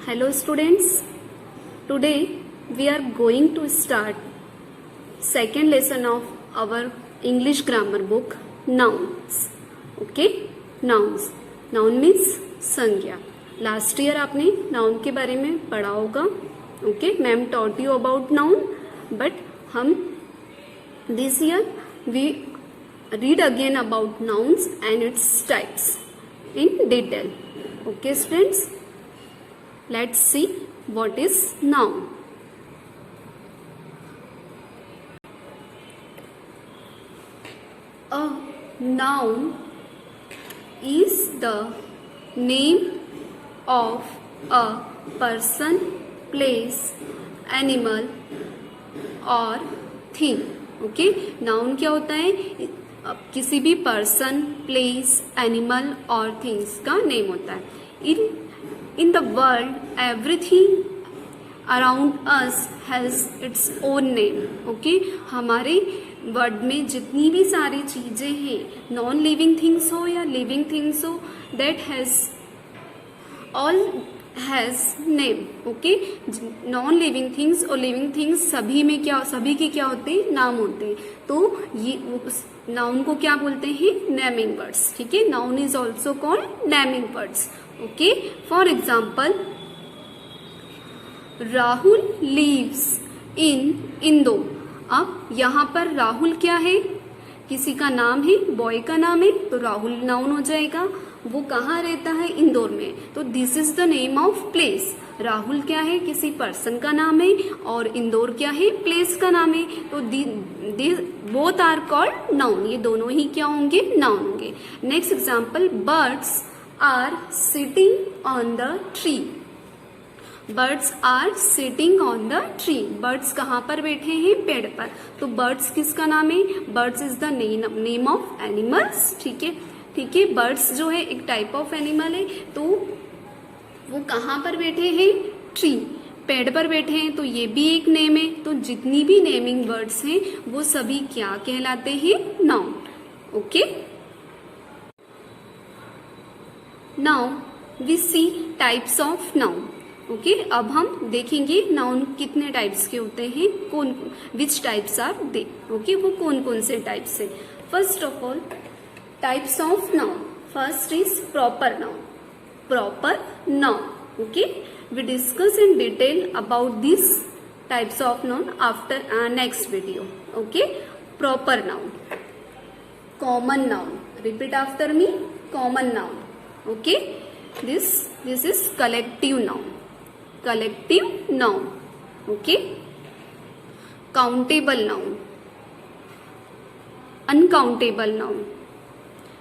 Hello students, today we are going to start second lesson of our English grammar book, nouns. Okay, nouns. Noun means संज्ञा. Last year आपने noun के बारे में पढ़ा होगा. Okay, ma'am taught you about noun, but हम this year we read again about nouns and its types in detail. Okay students, let's see what is noun. A noun is the name of a person, place, animal or thing. Okay, noun क्या होता है? किसी भी person, place, animal और things का name होता है. In the world, everything around us has its own name. Okay, हमारे वर्ल्ड में जितनी भी सारी चीजें हैं, नॉन लिविंग थिंग्स हो या लिविंग थिंग्स हो, that has all has name. Okay, non living things और लिविंग थिंग्स सभी के क्या होते हैं? नाम होते हैं. तो ये नाउन को क्या बोलते हैं? Naming words. ठीक है, noun is also called naming words. Okay, for example, Rahul leaves इन इंदौर. अब यहाँ पर राहुल क्या है? किसी का नाम है, बॉय का नाम है, तो राहुल नाउन हो जाएगा. वो कहाँ रहता है? इंदौर में. तो this is the name of place. Rahul क्या है? किसी पर्सन का नाम है, और इंदौर क्या है? प्लेस का नाम है. तो बोथ आर कॉल्ड नाउन. ये दोनों ही क्या होंगे? नाउन होंगे. Next example, birds are sitting on the tree. Birds are sitting on the tree. Birds कहाँ पर बैठे हैं? पेड़ पर. तो बर्ड्स किसका नाम है? Birds is the name of animals. ठीक है, ठीक है. बर्ड्स जो है एक टाइप ऑफ एनिमल है. तो वो कहाँ पर बैठे हैं? ट्री, पेड़ पर बैठे हैं. तो ये भी एक नेम है. तो जितनी भी नेमिंग वर्ड्स हैं वो सभी क्या कहलाते हैं? Noun. Okay, now we see types of noun. Okay, अब हम देखेंगे नाउन कितने टाइप्स के होते हैं, कौन which types are they. Okay, वो कौन कौन से टाइप्स है. First of all, types of noun. First is proper noun. Proper noun. Okay, we discuss in detail about these types of noun after next video. Okay, proper noun. Common noun. Repeat after me. Common noun. Okay, this is collective noun. Collective noun. Okay, countable noun. Uncountable noun.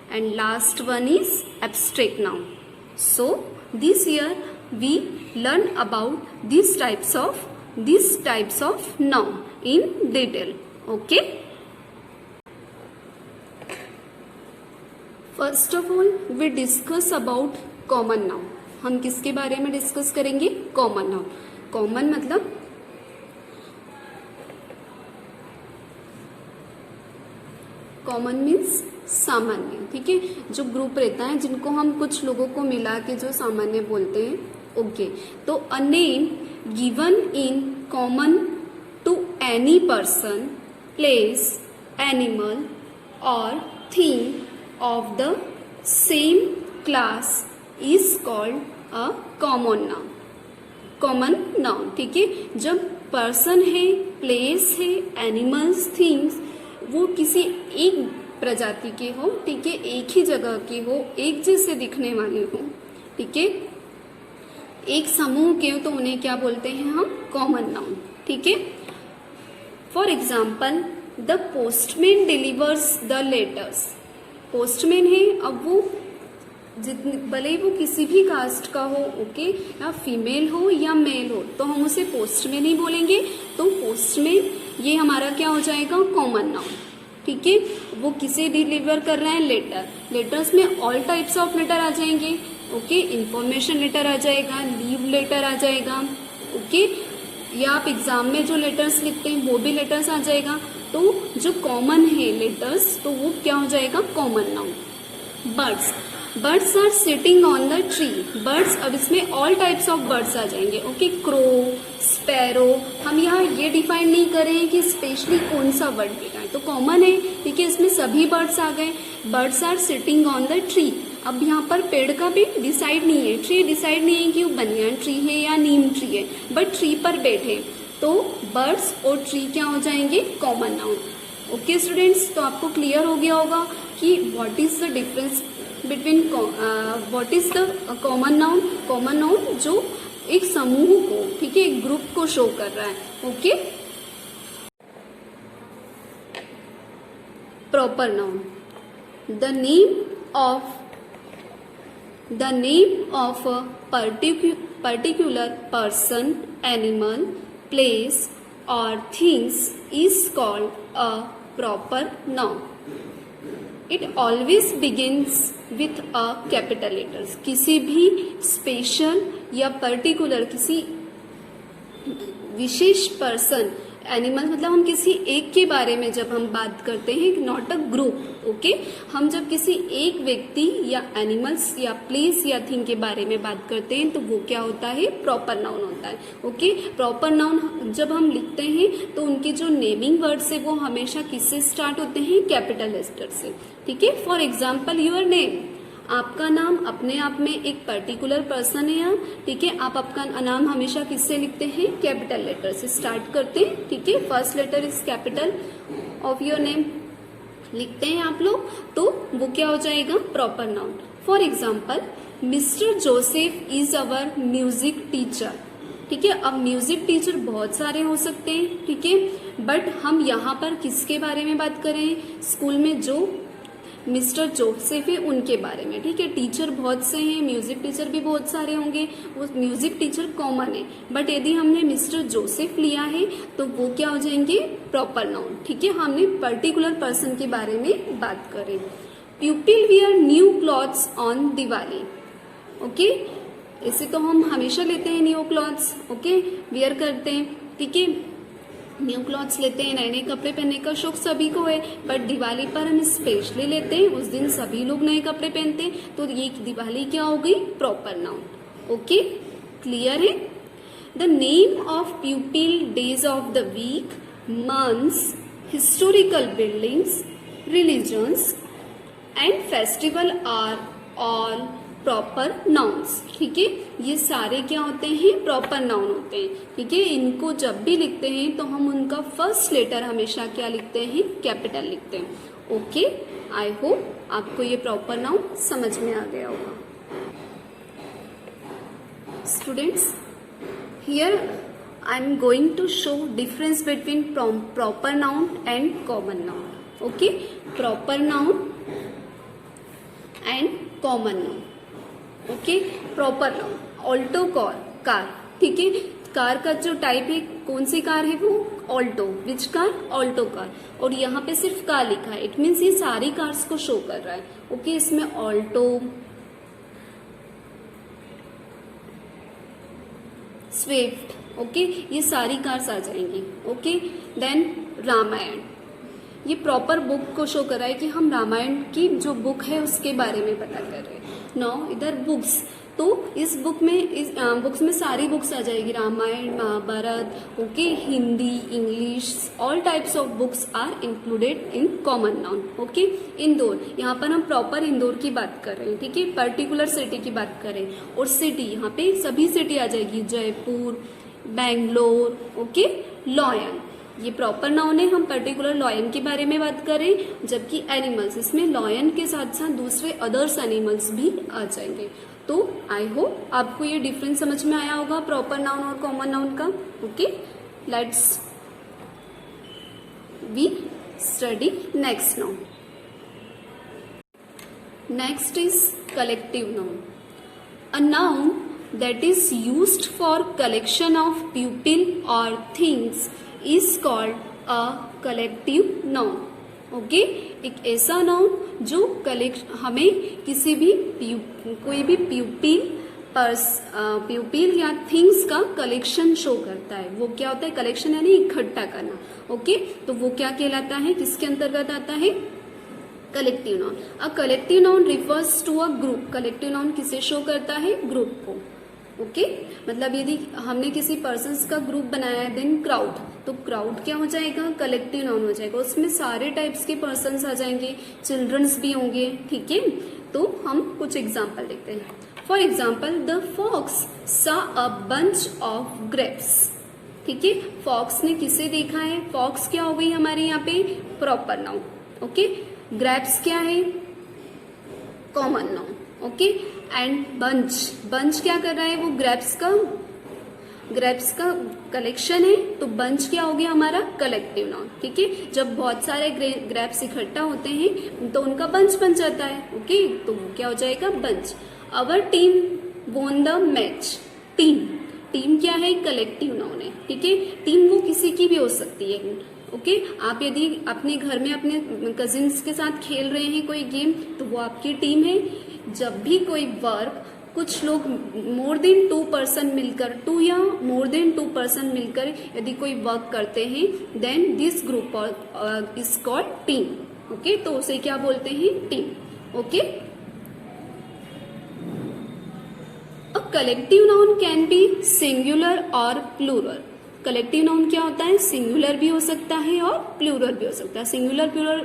And last one is abstract noun. So this year we learn about these types of noun in detail. Okay, first of all we discuss about common noun. हम किसके बारे में discuss करेंगे? Common noun. Common मतलब common means सामान्य. ठीक है, जो ग्रुप रहता है जिनको हम कुछ लोगों को मिला के जो सामान्य बोलते हैं. ओके, तो a name given in common to any person, place, animal और thing of the same class is called a common noun. Common noun. ठीक है, जब पर्सन है, प्लेस है, एनिमल्स, थिंग्स वो किसी एक प्रजाति के हो, ठीक है, एक ही जगह के हो, एक जैसे दिखने वाले हो, ठीक है, एक समूह के हो, तो उन्हें क्या बोलते हैं हम? Common noun. ठीक है, for example, the postman delivers the letters. Postman है, अब वो भले ही वो किसी भी कास्ट का हो, ओके, या फीमेल हो या मेल हो, तो हम उसे पोस्टमैन ही बोलेंगे. तो पोस्टमैन ये हमारा क्या हो जाएगा? Common noun. ठीक है, वो किसे डिलीवर कर रहे हैं? लेटर. लेटर्स में ऑल टाइप्स ऑफ लेटर आ जाएंगे. ओके, इंफॉर्मेशन लेटर आ जाएगा, लीव लेटर आ जाएगा. ओके, या आप एग्जाम में जो लेटर्स लिखते हैं वो भी लेटर्स आ जाएगा. तो जो कॉमन है लेटर्स, तो वो क्या हो जाएगा? Common noun. Birds. Birds are sitting on the tree. Birds, अब इसमें ऑल टाइप्स ऑफ बर्ड्स आ जाएंगे। Okay, crow, sparrow. हम यहाँ ये डिफाइन नहीं कर रहे हैं कि स्पेशली कौन सा वर्ड लेना है, तो कॉमन है, ठीक है, इसमें सभी बर्ड्स आ गए। Birds are sitting on the tree. अब यहाँ पर पेड़ का भी डिसाइड नहीं है, ट्री डिसाइड नहीं है कि वो बनियान ट्री है या नीम ट्री है, बट ट्री पर बैठे, तो बर्ड्स और ट्री क्या हो जाएंगे, कॉमन नाउन। ओके स्टूडेंट्स, तो आपको क्लियर हो गया होगा कि what is the difference between, what is the common noun. Common noun जो एक समूह को, ठीक है, एक ग्रुप को शो कर रहा है। Okay, proper noun, the name of a particular person, animal, place or things is called a proper noun. It always begins with a capital letters. किसी भी स्पेशल या पर्टिकुलर, किसी विशेष पर्सन, एनिमल मतलब हम किसी एक के बारे में जब हम बात करते हैं, नॉट अ ग्रुप। ओके, हम जब किसी एक व्यक्ति या एनिमल्स या प्लेस या थिंग के बारे में बात करते हैं तो वो क्या होता है, प्रॉपर नाउन होता है। ओके, प्रॉपर नाउन जब हम लिखते हैं तो उनके जो नेमिंग वर्ड्स है वो हमेशा किससे स्टार्ट होते हैं, कैपिटल लेटर से। ठीक है, फॉर एग्जाम्पल योर नेम, आपका नाम अपने आप में एक पर्टिकुलर पर्सन है यहाँ, ठीक है, आप आपका नाम हमेशा किससे लिखते हैं, कैपिटल लेटर से स्टार्ट करते हैं। ठीक है, first letter is capital of your name लिखते हैं आप लोग, तो वो क्या हो जाएगा, proper noun. For example mister Joseph is our music teacher. ठीक है, अब म्यूजिक टीचर बहुत सारे हो सकते हैं, ठीक है, बट हम यहाँ पर किसके बारे में बात कर रहे हैं, स्कूल में जो मिस्टर जोसेफ है उनके बारे में। ठीक है, टीचर बहुत से हैं, म्यूजिक टीचर भी बहुत सारे होंगे, वो म्यूजिक टीचर कॉमन है, बट यदि हमने मिस्टर जोसेफ लिया है तो वो क्या हो जाएंगे, प्रॉपर नाउन। ठीक है, हमने पर्टिकुलर पर्सन के बारे में बात करें। प्यूपिल wear new clothes on Diwali. Okay, इसे तो हम हमेशा लेते हैं न्यू क्लॉथ्स, ओके, वियर करते हैं। ठीक है, न्यू क्लॉथ्स लेते हैं, नए नए कपड़े पहनने का शौक सभी को है, बट दिवाली पर हम स्पेशली लेते हैं, उस दिन सभी लोग नए कपड़े पहनते हैं, तो ये दिवाली क्या हो गई, प्रॉपर नाउन। ओके, क्लियर है। The name of pupil, days of the week, months, historical buildings, religions and festival are all proper nouns. ठीक है, ये सारे क्या होते हैं, प्रॉपर नाउन होते हैं। ठीक है, इनको जब भी लिखते हैं तो हम उनका फर्स्ट लेटर हमेशा क्या लिखते हैं, कैपिटल लिखते हैं। ओके, आई होप आपको ये प्रॉपर नाउन समझ में आ गया होगा। Students, here I am going to show difference between proper noun and common noun. Okay, proper noun and common noun. Okay, proper noun, Alto car. ठीक है, कार का जो टाइप है, कौन सी कार है वो, Alto. Which car, Alto car. और यहाँ पे सिर्फ कार लिखा है, इट मीन्स ये सारी कार्स को शो कर रहा है। ओके, इसमें ऑल्टो, स्विफ्ट, ओके, ये सारी कार्स आ जाएंगी। ओके, देन रामायण, ये प्रॉपर बुक को शो कर रहा है कि हम रामायण की जो बुक है उसके बारे में पता कर रहे हैं। नाउ इधर बुक्स, तो इस बुक में बुक्स में सारी बुक्स आ जाएगी, Ramayana, Mahabharata, okay, Hindi, English, all types of books are included in common noun. Okay, Indore, यहाँ पर हम प्रॉपर इंदौर की बात कर रहे हैं। ठीक है, पर्टिकुलर सिटी की बात करें, और सिटी यहाँ पे सभी सिटी आ जाएगी, जयपुर, बैंगलोर, ओके, लॉयन, ये प्रॉपर नाउन है, हम पर्टिकुलर लॉयन के बारे में बात करें। जबकि एनिमल्स, इसमें लॉयन के साथ साथ दूसरे अदर्स एनिमल्स भी आ जाएंगे। तो आई होप आपको ये डिफरेंस समझ में आया होगा प्रॉपर नाउन और कॉमन नाउन का। Okay, let's we study next noun. Next is collective noun, a noun that is used for collection of people or things is called a collective noun. Okay, एक ऐसा noun जो हमें किसी भी कोई भी प्यूपिल या थिंग्स का कलेक्शन शो करता है। वो क्या होता है, कलेक्शन यानी इकट्ठा करना। ओके, तो वो क्या कहलाता है, किसके अंतर्गत आता है, collective noun, a collective noun refers to a group. Collective noun किसे शो करता है? ग्रुप को। ओके मतलब यदि हमने किसी पर्सन्स का ग्रुप बनाया है, देन क्राउड, तो क्राउड क्या हो जाएगा? कलेक्टिव नाउन हो जाएगा। उसमें सारे टाइप्स के पर्सन्स आ जाएंगे, चिल्ड्रंस भी होंगे, ठीक है। तो हम कुछ एग्जाम्पल देखते हैं। For example, the fox saw a bunch of grapes. ठीक है, फॉक्स ने किसे देखा है? फॉक्स क्या हो गई हमारे यहाँ पे? Proper noun. ओके, ग्रेप्स क्या है? Common noun. Okay, and bunch, bunch क्या कर रहा है? वो ग्रेप्स का कलेक्शन है, तो बंच क्या हो गया हमारा? Collective noun. ठीक है, जब बहुत सारे ग्रेप्स इकट्ठा होते हैं तो उनका बंच बन जाता है। ओके, तो वो क्या हो जाएगा? Bunch. Our team won the match. Team क्या है? कलेक्टिव नाउन है। ठीक है, टीम वो किसी की भी हो सकती है। ओके, आप यदि अपने घर में अपने कजिन्स के साथ खेल रहे हैं कोई गेम, तो वो आपकी टीम है। जब भी कोई वर्क कुछ लोग मोर देन 2 पर्सन मिलकर, 2 या मोर देन 2 पर्सन मिलकर यदि कोई वर्क करते हैं, then this group is called team. Okay, तो उसे क्या बोलते हैं? Team. Okay, a collective noun can be singular और प्लूरल। कलेक्टिव नाउन क्या होता है? सिंगुलर भी हो सकता है और प्लूरल भी हो सकता है। सिंगुलर प्लूरल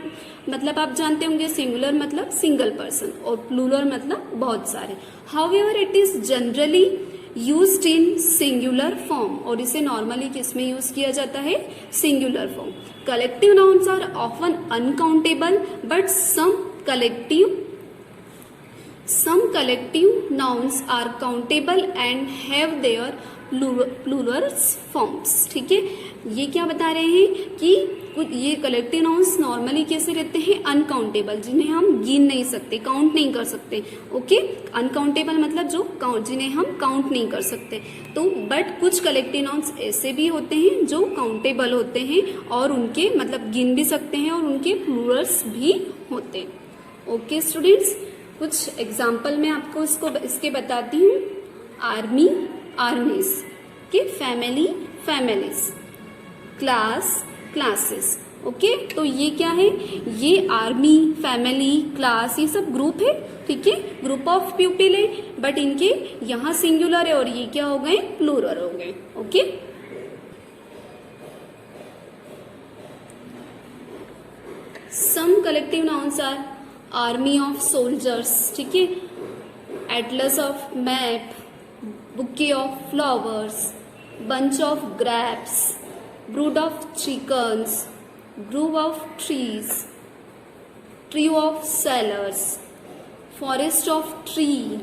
मतलब आप जानते होंगे, सिंगुलर मतलब सिंगल पर्सन और प्लूरल मतलब बहुत सारे। However it is generally used in singular form, और इसे नॉर्मली किसमें यूज किया जाता है? Singular form. Collective nouns are often uncountable but some collective nouns are countable and have their plurals forms। ठीक है, ये क्या बता रहे हैं कि ये कलेक्टिव नाउन्स नॉर्मली कैसे रहते हैं? अनकाउंटेबल, जिन्हें हम गिन नहीं सकते, काउंट नहीं कर सकते। ओके, अनकाउंटेबल मतलब जो जिन्हें हम काउंट नहीं कर सकते। तो बट कुछ कलेक्टिव नाउन्स ऐसे भी होते हैं जो काउंटेबल होते हैं और उनके मतलब गिन भी सकते हैं और उनके प्लूरल्स भी होते हैं। ओके स्टूडेंट्स, कुछ एग्जाम्पल मैं आपको इसके बताती हूँ। आर्मी, आर्मीज के, family, families, class, classes. Okay, तो ये क्या है? ये आर्मी, फैमिली, क्लास, ये सब ग्रुप है। ठीक है, ग्रुप ऑफ पीपल है, बट इनके यहाँ सिंगुलर है और ये क्या हो गए? प्लूरल हो गए। Okay, some collective nouns are army of soldiers. ठीक है, atlas of map, bouquet of flowers, bunch of grapes, brood of chickens, grove of trees, tree of sailors, forest of tree,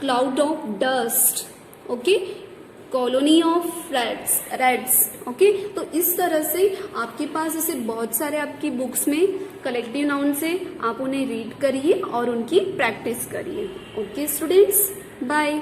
cloud of dust, okay, colony of reds. Okay, तो इस तरह से आपके पास ऐसे बहुत सारे आपकी बुक्स में कलेक्टिव नाउन से आप उन्हें रीड करिए और उनकी प्रैक्टिस करिए। Okay students, bye.